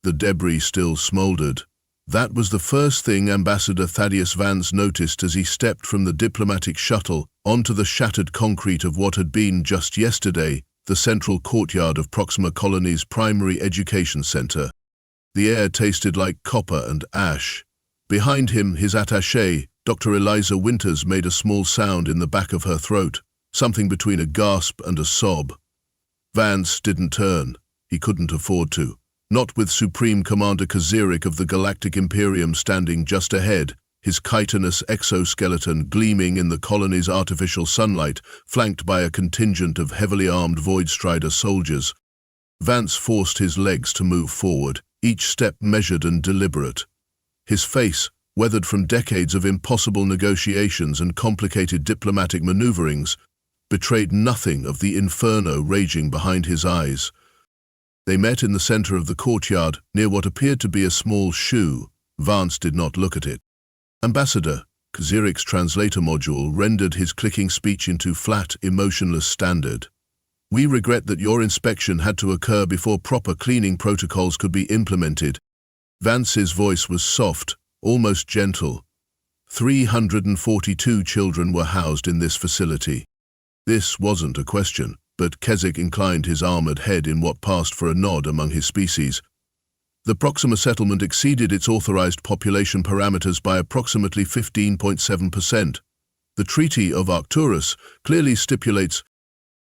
The debris still smoldered. That was the first thing Ambassador Vance noticed as he stepped from the diplomatic shuttle onto the shattered concrete of what had been, just yesterday, the central courtyard of Proxima Colony's primary education center. The air tasted like copper and ash. Behind him, his attaché, Dr. Eliza Winters, made a small sound in the back of her throat, something between a gasp and a sob. Vance didn't turn. He couldn't afford to. Not with Supreme Commander Kazirik of the Galactic Imperium standing just ahead, his chitinous exoskeleton gleaming in the colony's artificial sunlight, flanked by a contingent of heavily armed Void Strider soldiers. Vance forced his legs to move forward, each step measured and deliberate. His face, weathered from decades of impossible negotiations and complicated diplomatic maneuverings, betrayed nothing of the inferno raging behind his eyes. They met in the center of the courtyard, near what appeared to be a small shoe. Vance did not look at it. Ambassador, Kazirik's translator module rendered his clicking speech into flat, emotionless standard. We regret that your inspection had to occur before proper cleaning protocols could be implemented. Vance's voice was soft, almost gentle. 342 children were housed in this facility. This wasn't a question, but Keswick inclined his armored head in what passed for a nod among his species. The Proxima settlement exceeded its authorized population parameters by approximately 15.7%. The Treaty of Arcturus clearly stipulates—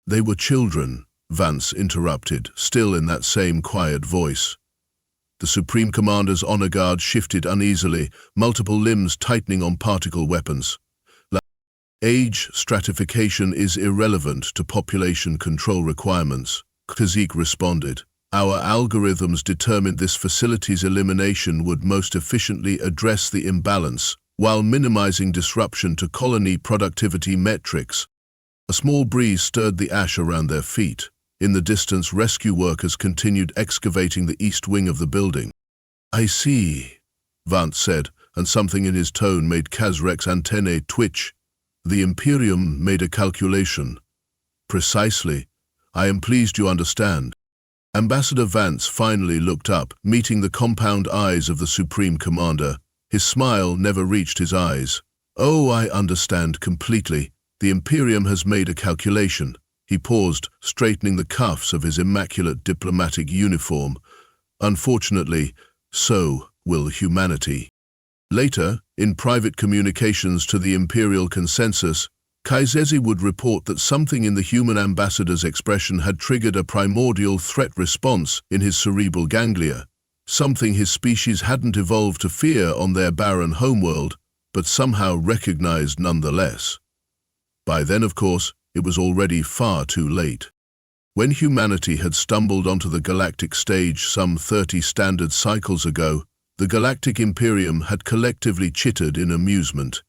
They were children, Vance interrupted, still in that same quiet voice. The Supreme Commander's honor guard shifted uneasily, multiple limbs tightening on particle weapons. Age stratification is irrelevant to population control requirements, Kazik responded. Our algorithms determined this facility's elimination would most efficiently address the imbalance, while minimizing disruption to colony productivity metrics. A small breeze stirred the ash around their feet. In the distance, rescue workers continued excavating the east wing of the building. I see, Vance said, and something in his tone made Kazrek's antennae twitch. The Imperium made a calculation. Precisely. I am pleased you understand. Ambassador Vance finally looked up, meeting the compound eyes of the Supreme Commander. His smile never reached his eyes. Oh, I understand completely. The Imperium has made a calculation. He paused, straightening the cuffs of his immaculate diplomatic uniform. Unfortunately, so will humanity. Later, in private communications to the Imperial Consensus, Kaizezi would report that something in the human ambassador's expression had triggered a primordial threat response in his cerebral ganglia, something his species hadn't evolved to fear on their barren homeworld, but somehow recognized nonetheless. By then, of course, it was already far too late. When humanity had stumbled onto the galactic stage some 30 standard cycles ago, the Galactic Imperium had collectively chittered in amusement.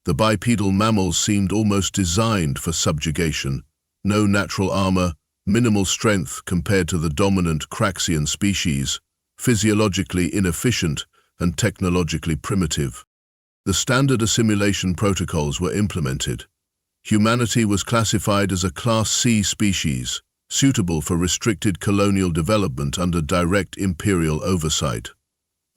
The bipedal mammals seemed almost designed for subjugation. No natural armor, minimal strength compared to the dominant Craxian species, physiologically inefficient and technologically primitive. The standard assimilation protocols were implemented. Humanity was classified as a Class C species, suitable for restricted colonial development under direct imperial oversight.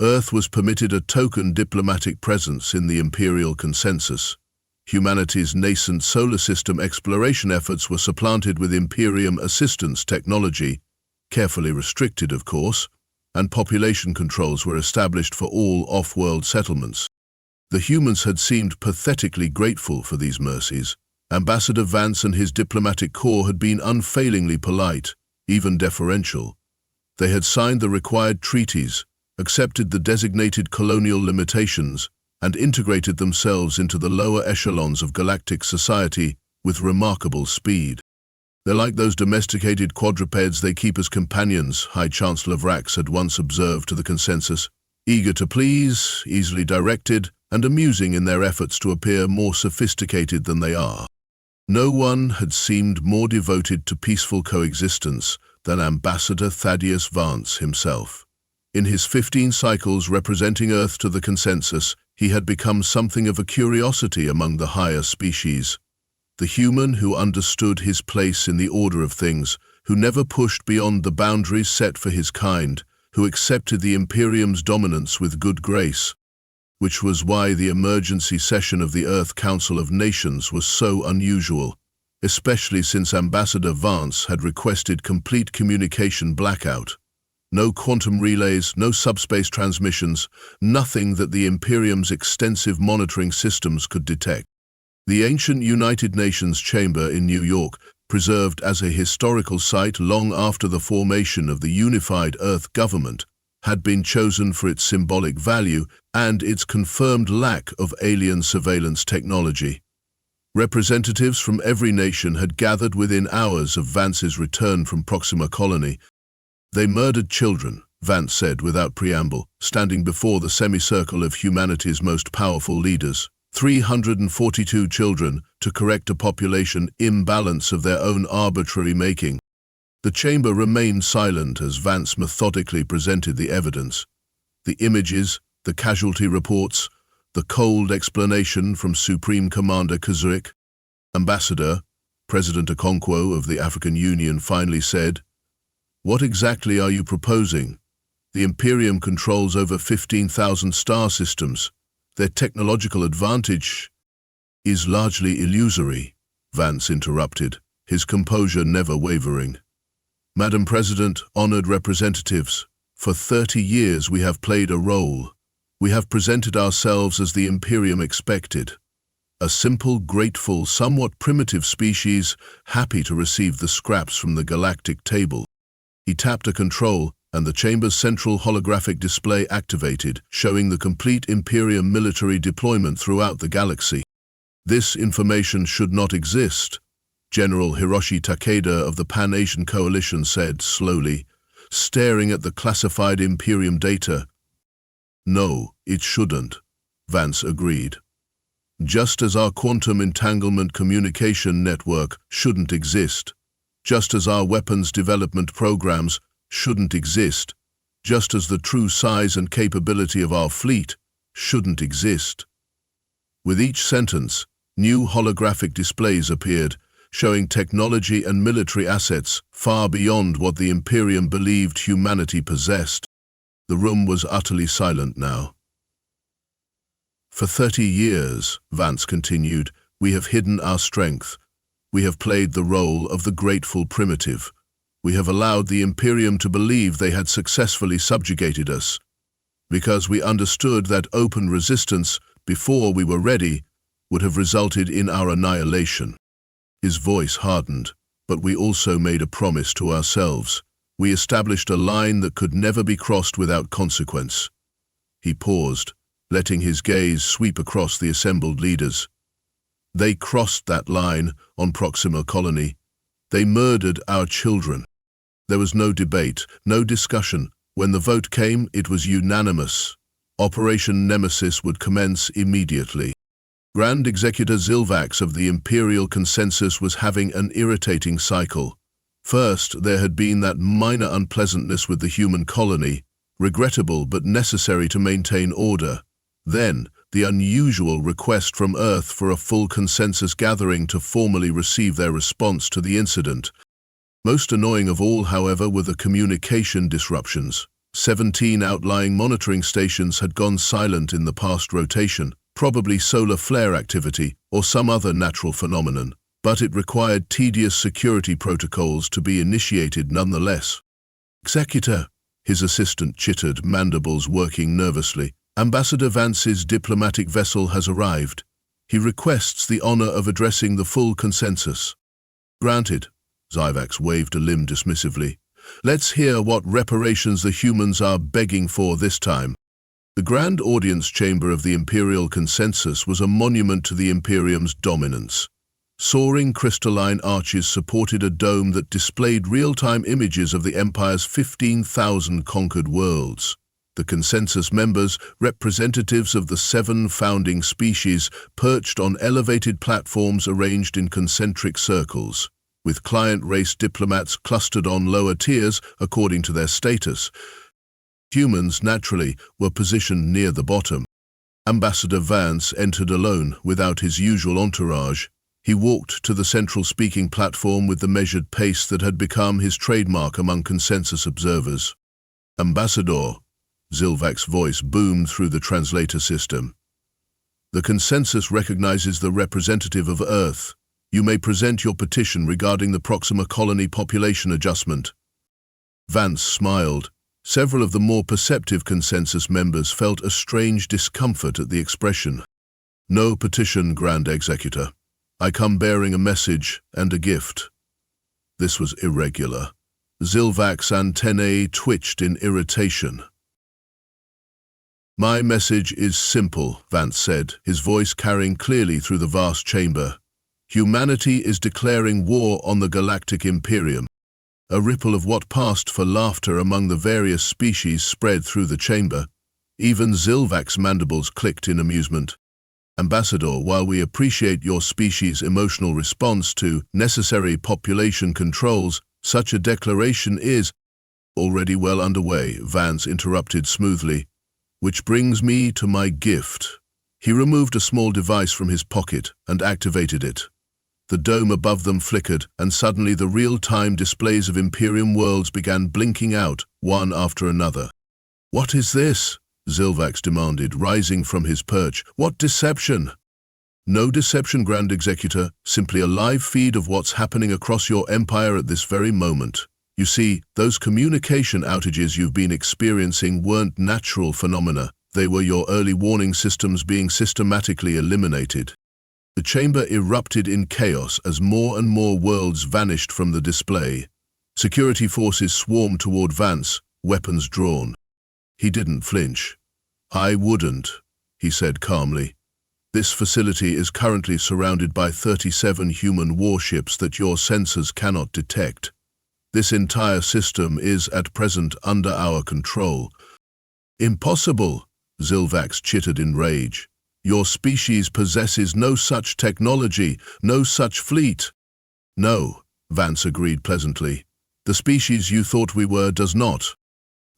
Earth was permitted a token diplomatic presence in the Imperial Consensus. Humanity's nascent solar system exploration efforts were supplanted with Imperium assistance technology, carefully restricted, of course, and population controls were established for all off-world settlements. The humans had seemed pathetically grateful for these mercies. Ambassador Vance and his diplomatic corps had been unfailingly polite, even deferential. They had signed the required treaties, accepted the designated colonial limitations, and integrated themselves into the lower echelons of galactic society with remarkable speed. They're like those domesticated quadrupeds they keep as companions, High Chancellor Vrax had once observed to the Consensus, eager to please, easily directed, and amusing in their efforts to appear more sophisticated than they are. No one had seemed more devoted to peaceful coexistence than Ambassador Vance himself. In his 15 cycles representing Earth to the Consensus, he had become something of a curiosity among the higher species. The human who understood his place in the order of things, who never pushed beyond the boundaries set for his kind, who accepted the Imperium's dominance with good grace, which was why the emergency session of the Earth Council of Nations was so unusual, especially since Ambassador Vance had requested complete communication blackout. No quantum relays, no subspace transmissions, nothing that the Imperium's extensive monitoring systems could detect. The ancient United Nations chamber in New York, preserved as a historical site long after the formation of the unified Earth government, had been chosen for its symbolic value and its confirmed lack of alien surveillance technology. Representatives from every nation had gathered within hours of Vance's return from Proxima Colony. They murdered children, Vance said without preamble, standing before the semicircle of humanity's most powerful leaders. 342 children to correct a population imbalance of their own arbitrary making. The chamber remained silent as Vance methodically presented the evidence. The images, the casualty reports, the cold explanation from Supreme Commander Kazuric. Ambassador, President Okonkwo of the African Union finally said, "What exactly are you proposing? The Imperium controls over 15,000 star systems. Their technological advantage is largely illusory," Vance interrupted, his composure never wavering. "Madam President, honored representatives, for 30 years we have played a role. We have presented ourselves as the Imperium expected. A simple, grateful, somewhat primitive species, happy to receive the scraps from the galactic table." He tapped a control, and the chamber's central holographic display activated, showing the complete Imperium military deployment throughout the galaxy. "This information should not exist," General Hiroshi Takeda of the Pan-Asian Coalition said slowly, staring at the classified Imperium data. "No, it shouldn't," Vance agreed. "Just as our quantum entanglement communication network shouldn't exist, just as our weapons development programs shouldn't exist, just as the true size and capability of our fleet shouldn't exist." With each sentence, new holographic displays appeared, showing technology and military assets far beyond what the Imperium believed humanity possessed. The room was utterly silent now. "For 30 years, Vance continued, we have hidden our strength. We have played the role of the grateful primitive. We have allowed the Imperium to believe they had successfully subjugated us, because we understood that open resistance, before we were ready, would have resulted in our annihilation." His voice hardened, but we also made a promise to ourselves. We established a line that could never be crossed without consequence. He paused, letting his gaze sweep across the assembled leaders. "They crossed that line on Proxima Colony. They murdered our children. There was no debate, no discussion. When the vote came, it was unanimous. Operation Nemesis would commence immediately." Grand Executor Zilvax of the Imperial Consensus was having an irritating cycle. First, there had been that minor unpleasantness with the human colony, regrettable but necessary to maintain order. Then, the unusual request from Earth for a full consensus gathering to formally receive their response to the incident. Most annoying of all, however, were the communication disruptions. 17 outlying monitoring stations had gone silent in the past rotation, probably solar flare activity or some other natural phenomenon, but it required tedious security protocols to be initiated nonetheless. "Executor," his assistant chittered, mandibles working nervously, "Ambassador Vance's diplomatic vessel has arrived. He requests the honor of addressing the full consensus." "Granted," Zyvax waved a limb dismissively. "Let's hear what reparations the humans are begging for this time." The Grand Audience Chamber of the Imperial Consensus was a monument to the Imperium's dominance. Soaring crystalline arches supported a dome that displayed real-time images of the Empire's 15,000 conquered worlds. The Consensus members, representatives of the 7 founding species, perched on elevated platforms arranged in concentric circles, with client-race diplomats clustered on lower tiers according to their status. Humans, naturally, were positioned near the bottom. Ambassador Vance entered alone, without his usual entourage. He walked to the central speaking platform with the measured pace that had become his trademark among consensus observers. Ambassador, Zilvak's voice boomed through the translator system. The consensus recognizes the representative of Earth. You may present your petition regarding the Proxima Colony population adjustment. Vance smiled. Several of the more perceptive consensus members felt a strange discomfort at the expression. No petition, Grand Executor. I come bearing a message and a gift. This was irregular. Zilvak's antennae twitched in irritation. My message is simple, Vance said, his voice carrying clearly through the vast chamber. Humanity is declaring war on the Galactic Imperium. A ripple of what passed for laughter among the various species spread through the chamber. Even Zilvak's mandibles clicked in amusement. Ambassador, while we appreciate your species' emotional response to necessary population controls, such a declaration is already well underway, Vance interrupted smoothly. Which brings me to my gift. He removed a small device from his pocket and activated it. The dome above them flickered, and suddenly the real-time displays of Imperium worlds began blinking out, one after another. What is this? Zilvax demanded, rising from his perch. What deception? No deception, Grand Executor, simply a live feed of what's happening across your empire at this very moment. You see, those communication outages you've been experiencing weren't natural phenomena. They were your early warning systems being systematically eliminated. The chamber erupted in chaos as more and more worlds vanished from the display. Security forces swarmed toward Vance, weapons drawn. He didn't flinch. I wouldn't, he said calmly. This facility is currently surrounded by 37 human warships that your sensors cannot detect. This entire system is at present under our control. Impossible, Zilvax chittered in rage. Your species possesses no such technology, no such fleet. No, Vance agreed pleasantly. The species you thought we were does not.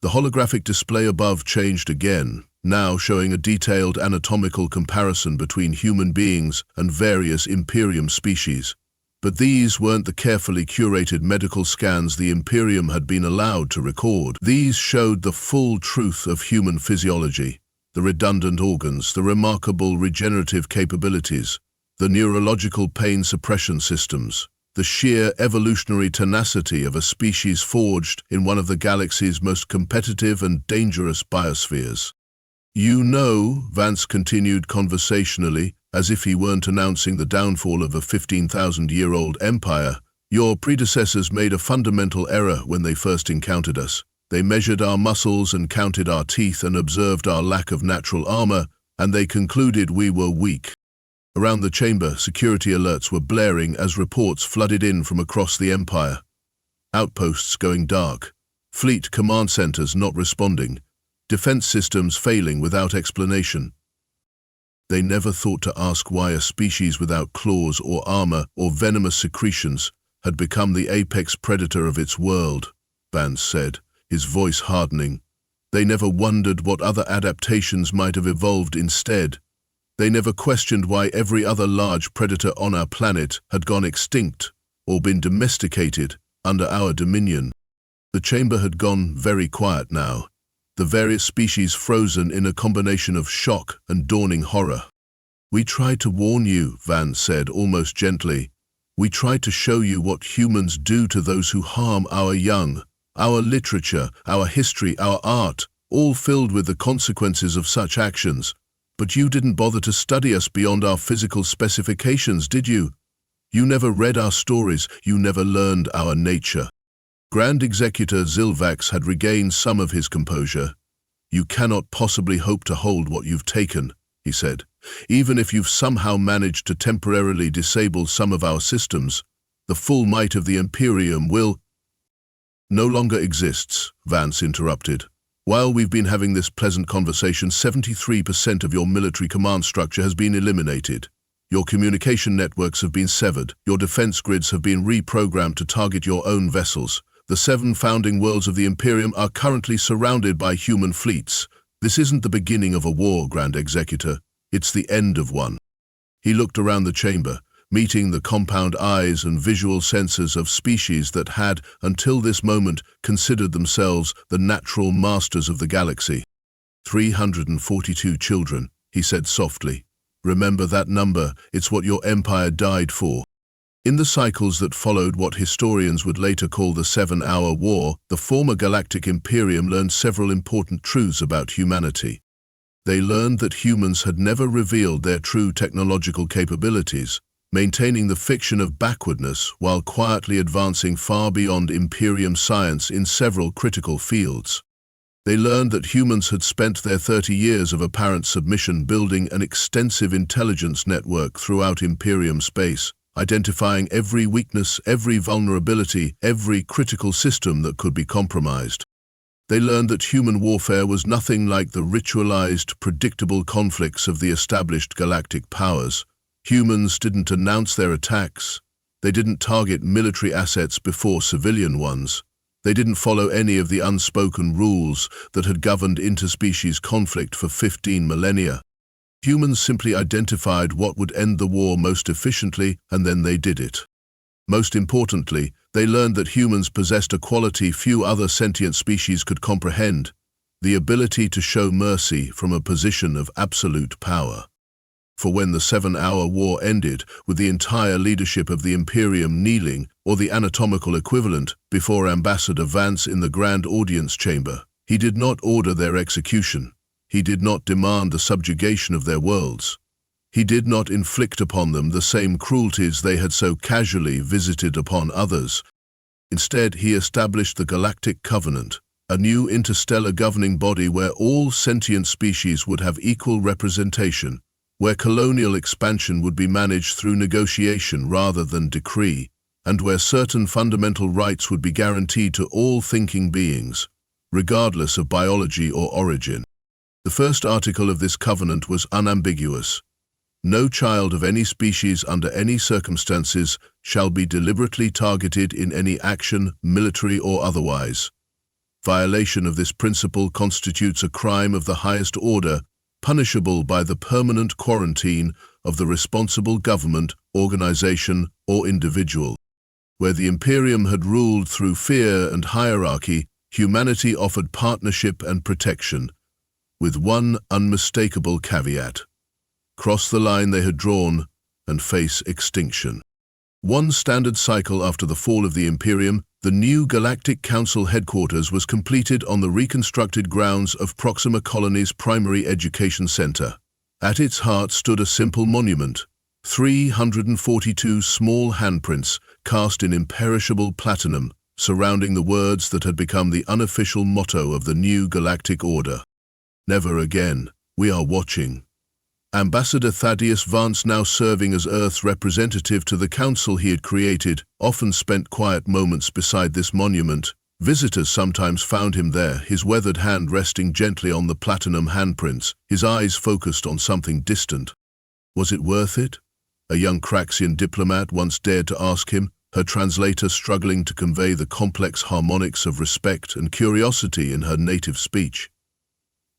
The holographic display above changed again, now showing a detailed anatomical comparison between human beings and various Imperium species. But these weren't the carefully curated medical scans the Imperium had been allowed to record. These showed the full truth of human physiology. The redundant organs, the remarkable regenerative capabilities, the neurological pain suppression systems, the sheer evolutionary tenacity of a species forged in one of the galaxy's most competitive and dangerous biospheres. You know, Vance continued conversationally, as if he weren't announcing the downfall of a 15,000-year-old empire, your predecessors made a fundamental error when they first encountered us. They measured our muscles and counted our teeth and observed our lack of natural armor, and they concluded we were weak. Around the chamber, security alerts were blaring as reports flooded in from across the Empire. Outposts going dark, fleet command centers not responding, defense systems failing without explanation. They never thought to ask why a species without claws or armor or venomous secretions had become the apex predator of its world, Vance said, his voice hardening. They never wondered what other adaptations might have evolved instead. They never questioned why every other large predator on our planet had gone extinct or been domesticated under our dominion. The chamber had gone very quiet now, the various species frozen in a combination of shock and dawning horror. We tried to warn you, Vance said almost gently. We tried to show you what humans do to those who harm our young. Our literature, our history, our art, all filled with the consequences of such actions. But you didn't bother to study us beyond our physical specifications, did you? You never read our stories, you never learned our nature. Grand Executor Zilvax had regained some of his composure. You cannot possibly hope to hold what you've taken, he said. Even if you've somehow managed to temporarily disable some of our systems, the full might of the Imperium will no longer exists, Vance interrupted. While we've been having this pleasant conversation, 73% of your military command structure has been eliminated. Your communication networks have been severed. Your defense grids have been reprogrammed to target your own vessels. The 7 founding worlds of the Imperium are currently surrounded by human fleets. This isn't the beginning of a war, Grand Executor. It's the end of one. He looked around the chamber. meeting the compound eyes and visual senses of species that had, until this moment, considered themselves the natural masters of the galaxy. 342 children, he said softly. Remember that number, it's what your empire died for. In the cycles that followed what historians would later call the 7-Hour War, the former Galactic Imperium learned several important truths about humanity. They learned that humans had never revealed their true technological capabilities, maintaining the fiction of backwardness while quietly advancing far beyond Imperium science in several critical fields. They learned that humans had spent their 30 years of apparent submission building an extensive intelligence network throughout Imperium space, identifying every weakness, every vulnerability, every critical system that could be compromised. They learned that human warfare was nothing like the ritualized, predictable conflicts of the established galactic powers. Humans didn't announce their attacks. They didn't target military assets before civilian ones. They didn't follow any of the unspoken rules that had governed interspecies conflict for 15 millennia. Humans simply identified what would end the war most efficiently, and then they did it. Most importantly, they learned that humans possessed a quality few other sentient species could comprehend: the ability to show mercy from a position of absolute power. For when the 7-Hour War ended, with the entire leadership of the Imperium kneeling, or the anatomical equivalent, before Ambassador Vance in the Grand Audience Chamber, he did not order their execution. He did not demand the subjugation of their worlds. He did not inflict upon them the same cruelties they had so casually visited upon others. Instead, he established the Galactic Covenant, a new interstellar governing body where all sentient species would have equal representation, where colonial expansion would be managed through negotiation rather than decree, and where certain fundamental rights would be guaranteed to all thinking beings, regardless of biology or origin. The first article of this covenant was unambiguous. No child of any species under any circumstances shall be deliberately targeted in any action, military or otherwise. Violation of this principle constitutes a crime of the highest order, punishable by the permanent quarantine of the responsible government, organization, or individual. Where the Imperium had ruled through fear and hierarchy, humanity offered partnership and protection, with one unmistakable caveat: cross the line they had drawn and face extinction. One standard cycle after the fall of the Imperium, the new Galactic Council headquarters was completed on the reconstructed grounds of Proxima Colony's primary education center. At its heart stood a simple monument, 342 small handprints cast in imperishable platinum, surrounding the words that had become the unofficial motto of the new Galactic Order. Never again, we are watching. Ambassador Vance, now serving as Earth's representative to the council he had created, often spent quiet moments beside this monument. Visitors sometimes found him there, his weathered hand resting gently on the platinum handprints, his eyes focused on something distant. Was it worth it? A young Craxian diplomat once dared to ask him, her translator struggling to convey the complex harmonics of respect and curiosity in her native speech.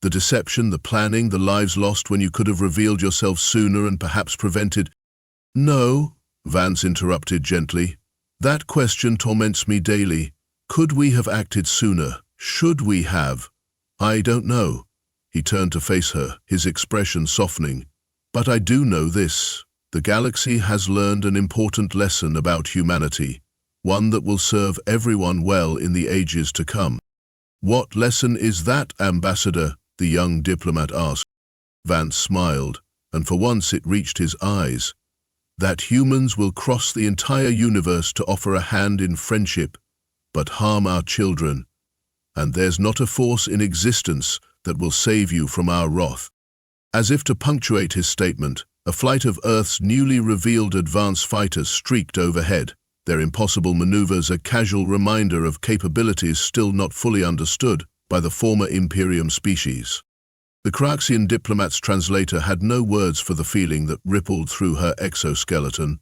The deception, the planning, the lives lost when you could have revealed yourself sooner and perhaps prevented— No, Vance interrupted gently. That question torments me daily. Could we have acted sooner? Should we have? I don't know. He turned to face her, his expression softening. But I do know this. The galaxy has learned an important lesson about humanity, one that will serve everyone well in the ages to come. What lesson is that, Ambassador? The young diplomat asked. Vance smiled, and for once it reached his eyes. That humans will cross the entire universe to offer a hand in friendship, but harm our children. And there's not a force in existence that will save you from our wrath. As if to punctuate his statement, a flight of Earth's newly revealed advanced fighters streaked overhead, their impossible maneuvers a casual reminder of capabilities still not fully understood by the former Imperium species. The Craxian diplomat's translator had no words for the feeling that rippled through her exoskeleton.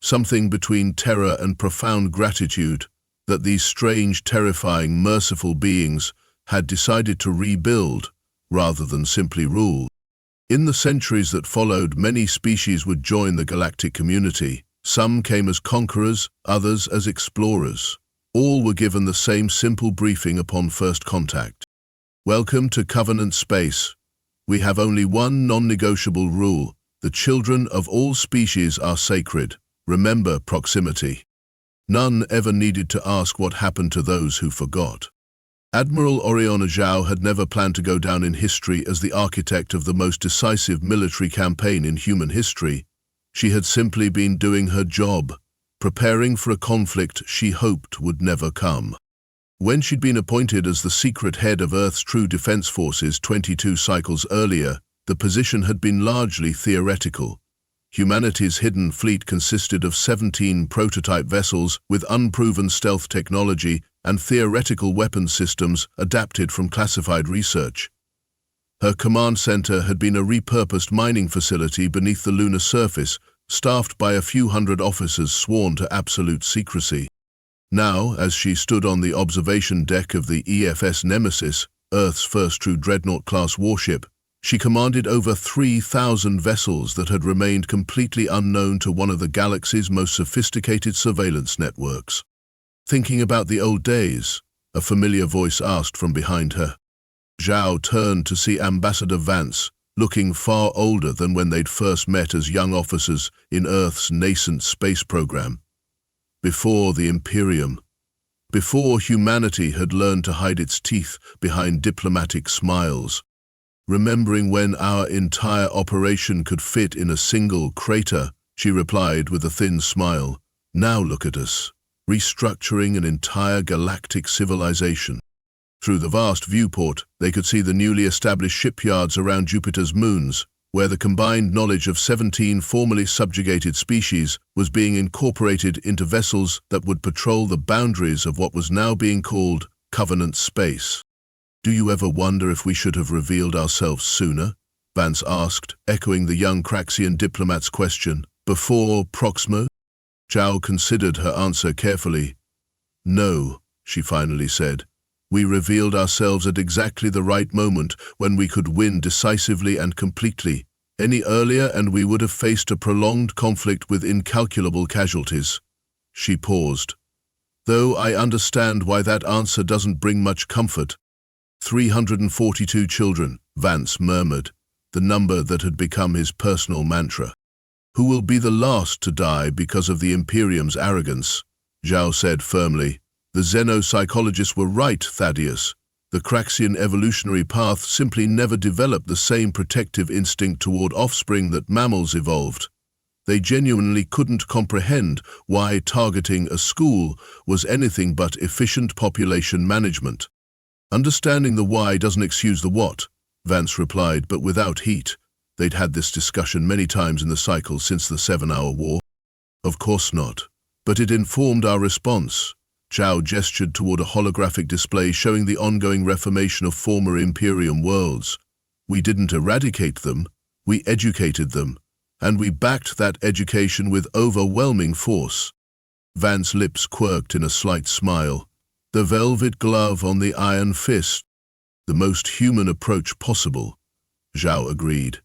Something between terror and profound gratitude that these strange, terrifying, merciful beings had decided to rebuild rather than simply rule. In the centuries that followed, many species would join the galactic community. Some came as conquerors, others as explorers. All were given the same simple briefing upon first contact. Welcome to Covenant space. We have only one non-negotiable rule. The children of all species are sacred. Remember proximity. None ever needed to ask what happened to those who forgot. Admiral Oriana Zhao had never planned to go down in history as the architect of the most decisive military campaign in human history. She had simply been doing her job, preparing for a conflict she hoped would never come. When she'd been appointed as the secret head of Earth's True Defense Forces 22 cycles earlier, the position had been largely theoretical. Humanity's hidden fleet consisted of 17 prototype vessels with unproven stealth technology and theoretical weapons systems adapted from classified research. Her command center had been a repurposed mining facility beneath the lunar surface, staffed by a few hundred officers sworn to absolute secrecy. Now, as she stood on the observation deck of the EFS Nemesis, Earth's first true dreadnought-class warship, she commanded over 3,000 vessels that had remained completely unknown to one of the galaxy's most sophisticated surveillance networks. Thinking about the old days, a familiar voice asked from behind her. Zhao turned to see Ambassador Vance, looking far older than when they'd first met as young officers in Earth's nascent space program. Before the Imperium, before humanity had learned to hide its teeth behind diplomatic smiles. Remembering when our entire operation could fit in a single crater, she replied with a thin smile. Now look at us, restructuring an entire galactic civilization. Through the vast viewport, they could see the newly established shipyards around Jupiter's moons, where the combined knowledge of 17 formerly subjugated species was being incorporated into vessels that would patrol the boundaries of what was now being called Covenant space. Do you ever wonder if we should have revealed ourselves sooner? Vance asked, echoing the young Craxian diplomat's question. Before Proxima? Zhao considered her answer carefully. No, she finally said. We revealed ourselves at exactly the right moment when we could win decisively and completely. Any earlier and we would have faced a prolonged conflict with incalculable casualties. She paused. Though I understand why that answer doesn't bring much comfort. 342 children, Vance murmured, the number that had become his personal mantra. Who will be the last to die because of the Imperium's arrogance? Zhao said firmly. The xenopsychologists were right, Thaddeus. The Craxian evolutionary path simply never developed the same protective instinct toward offspring that mammals evolved. They genuinely couldn't comprehend why targeting a school was anything but efficient population management. Understanding the why doesn't excuse the what, Vance replied, but without heat. They'd had this discussion many times in the cycle since the 7-hour war. Of course not. But it informed our response. Zhao gestured toward a holographic display showing the ongoing reformation of former Imperium worlds. We didn't eradicate them, we educated them, and we backed that education with overwhelming force. Vance's lips quirked in a slight smile. The velvet glove on the iron fist. The most human approach possible, Zhao agreed.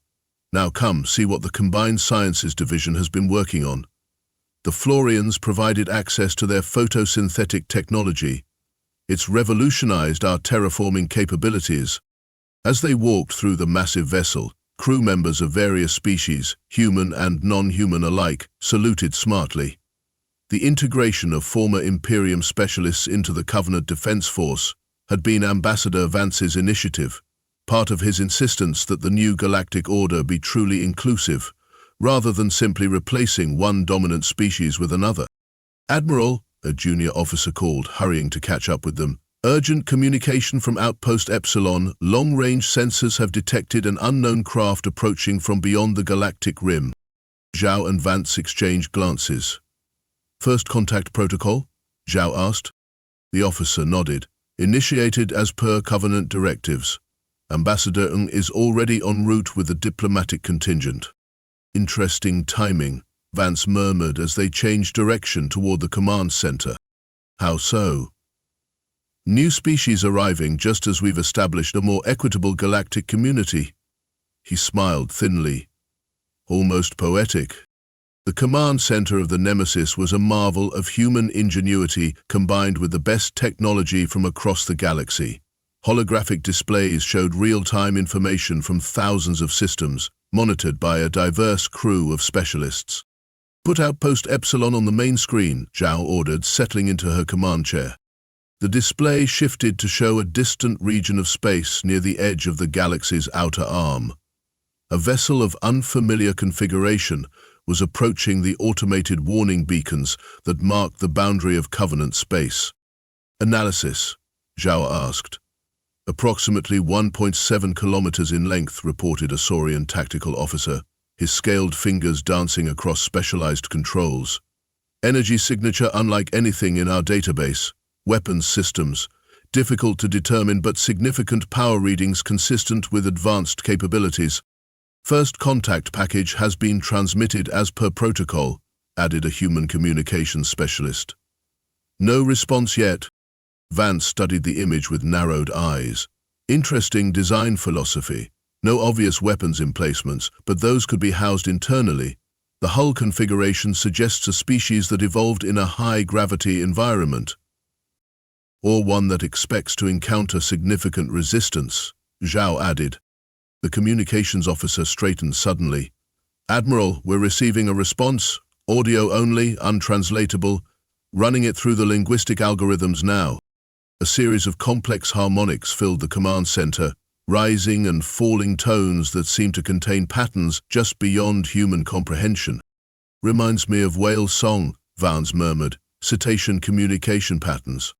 Now come, see what the Combined Sciences Division has been working on. The Florians provided access to their photosynthetic technology. It's revolutionized our terraforming capabilities. As they walked through the massive vessel, crew members of various species, human and non-human alike, saluted smartly. The integration of former Imperium specialists into the Covenant Defense Force had been Ambassador Vance's initiative, part of his insistence that the new galactic order be truly inclusive, rather than simply replacing one dominant species with another. Admiral, a junior officer called, hurrying to catch up with them. Urgent communication from Outpost Epsilon. Long-range sensors have detected an unknown craft approaching from beyond the galactic rim. Zhao and Vance exchanged glances. First contact protocol? Zhao asked. The officer nodded. Initiated as per Covenant directives. Ambassador Ng is already en route with the diplomatic contingent. Interesting timing, Vance murmured as they changed direction toward the command center. How so? New species arriving just as we've established a more equitable galactic community. He smiled thinly, almost poetic. The command center of the Nemesis was a marvel of human ingenuity combined with the best technology from across the galaxy. Holographic displays showed real-time information from thousands of systems, monitored by a diverse crew of specialists. "Put Outpost Epsilon on the main screen," Zhao ordered, settling into her command chair. The display shifted to show a distant region of space near the edge of the galaxy's outer arm. A vessel of unfamiliar configuration was approaching the automated warning beacons that marked the boundary of Covenant space. "Analysis?" Zhao asked. "Approximately 1.7 kilometers in length," reported a Saurian tactical officer, his scaled fingers dancing across specialized controls. "Energy signature unlike anything in our database. Weapons systems, difficult to determine but significant power readings consistent with advanced capabilities. First contact package has been transmitted as per protocol," added a human communications specialist. "No response yet." Vance studied the image with narrowed eyes. "Interesting design philosophy. No obvious weapons emplacements, but those could be housed internally. The hull configuration suggests a species that evolved in a high-gravity environment, or one that expects to encounter significant resistance," Zhao added. The communications officer straightened suddenly. "Admiral, we're receiving a response. Audio only, untranslatable. Running it through the linguistic algorithms now." A series of complex harmonics filled the command center, rising and falling tones that seemed to contain patterns just beyond human comprehension. "Reminds me of whale song," Vance murmured, "cetacean communication patterns."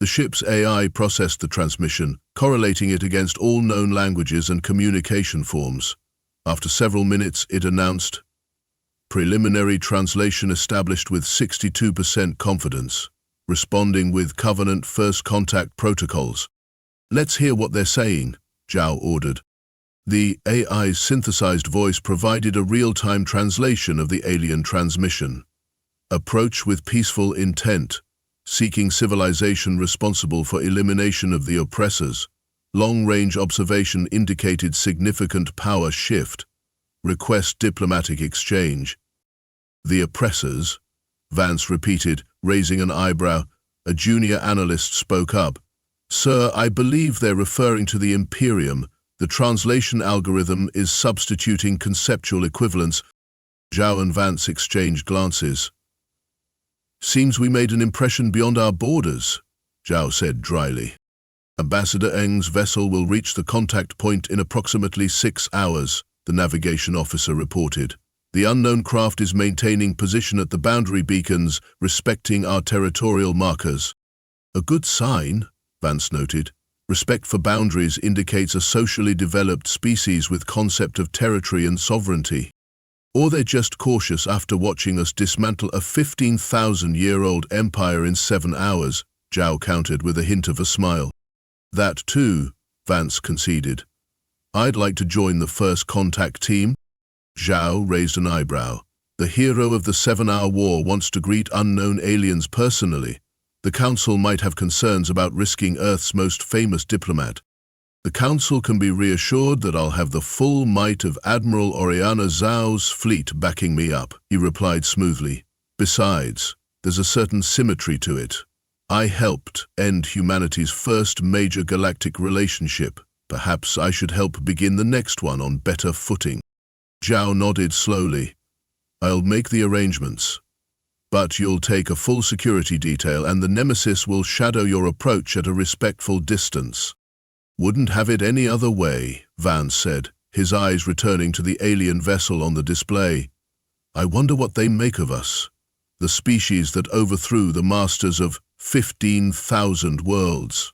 The ship's AI processed the transmission, correlating it against all known languages and communication forms. After several minutes, it announced, "Preliminary translation established with 62% confidence, responding with Covenant first contact protocols." "Let's hear what they're saying," Zhao ordered. The AI's synthesized voice provided a real-time translation of the alien transmission. "Approach with peaceful intent, seeking civilization responsible for elimination of the oppressors. Long-range observation indicated significant power shift. Request diplomatic exchange." "The oppressors?" Vance repeated, raising an eyebrow. A junior analyst spoke up. "Sir, I believe they're referring to the Imperium. The translation algorithm is substituting conceptual equivalents." Zhao and Vance exchanged glances. "Seems we made an impression beyond our borders," Zhao said dryly. "Ambassador Eng's vessel will reach the contact point in approximately 6 hours, the navigation officer reported. "The unknown craft is maintaining position at the boundary beacons, respecting our territorial markers." "A good sign," Vance noted. "Respect for boundaries indicates a socially developed species with concept of territory and sovereignty. Or they're just cautious after watching us dismantle a 15,000-year-old empire in 7 hours, Zhao countered with a hint of a smile. "That too," Vance conceded. "I'd like to join the first contact team." Zhao raised an eyebrow. "The hero of the 7-hour war wants to greet unknown aliens personally. The Council might have concerns about risking Earth's most famous diplomat." "The Council can be reassured that I'll have the full might of Admiral Oriana Zhao's fleet backing me up," he replied smoothly. "Besides, there's a certain symmetry to it. I helped end humanity's first major galactic relationship. Perhaps I should help begin the next one on better footing." Zhao nodded slowly. "I'll make the arrangements. But you'll take a full security detail and the Nemesis will shadow your approach at a respectful distance." "Wouldn't have it any other way," Vance said, his eyes returning to the alien vessel on the display. "I wonder what they make of us. The species that overthrew the masters of 15,000 worlds."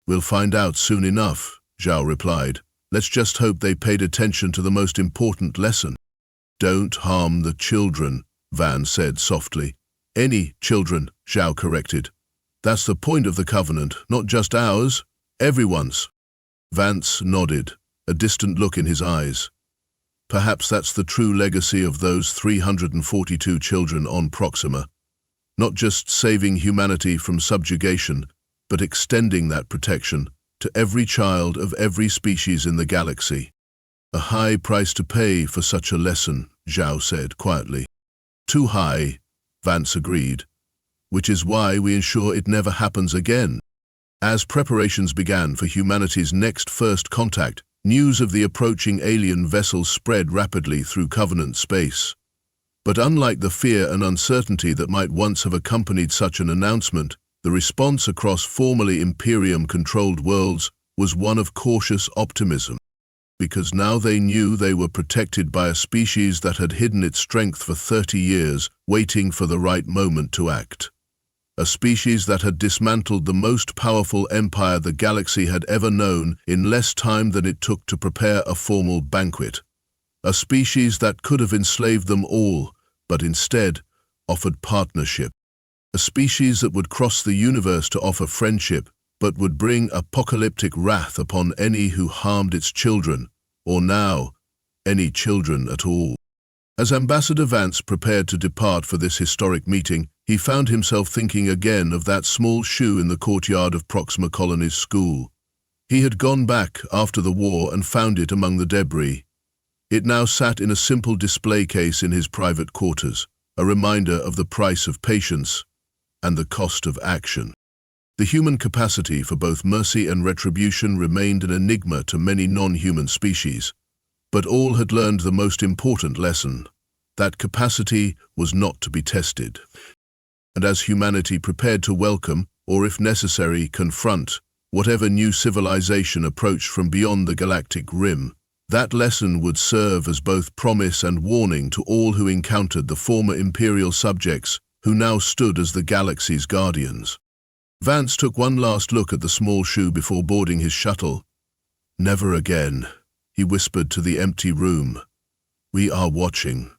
"We'll find out soon enough," Zhao replied. "Let's just hope they paid attention to the most important lesson." "Don't harm the children," Vance said softly. "Any children," Zhao corrected. "That's the point of the Covenant, not just ours, everyone's." Vance nodded, a distant look in his eyes. "Perhaps that's the true legacy of those 342 children on Proxima. Not just saving humanity from subjugation, but extending that protection to every child of every species in the galaxy." A high price to pay for such a lesson, Zhao said quietly. Too high, Vance agreed, which is why we ensure it never happens again. As preparations began for humanity's next first contact, news of the approaching alien vessels spread rapidly through Covenant space. But unlike the fear and uncertainty that might once have accompanied such an announcement, the response across formerly Imperium-controlled worlds was one of cautious optimism, because now they knew they were protected by a species that had hidden its strength for 30 years, waiting for the right moment to act. A species that had dismantled the most powerful empire the galaxy had ever known in less time than it took to prepare a formal banquet. A species that could have enslaved them all, but instead offered partnership. A species that would cross the universe to offer friendship, but would bring apocalyptic wrath upon any who harmed its children, or now, any children at all. As Ambassador Vance prepared to depart for this historic meeting, he found himself thinking again of that small shoe in the courtyard of Proxima Colony's school. He had gone back after the war and found it among the debris. It now sat in a simple display case in his private quarters, a reminder of the price of patience and the cost of action. The human capacity for both mercy and retribution remained an enigma to many non-human species, but all had learned the most important lesson: that capacity was not to be tested. And as humanity prepared to welcome, or if necessary, confront, whatever new civilization approached from beyond the galactic rim, that lesson would serve as both promise and warning to all who encountered the former Imperial subjects who now stood as the galaxy's guardians. Vance took one last look at the small shoe before boarding his shuttle. "Never again," he whispered to the empty room. "We are watching."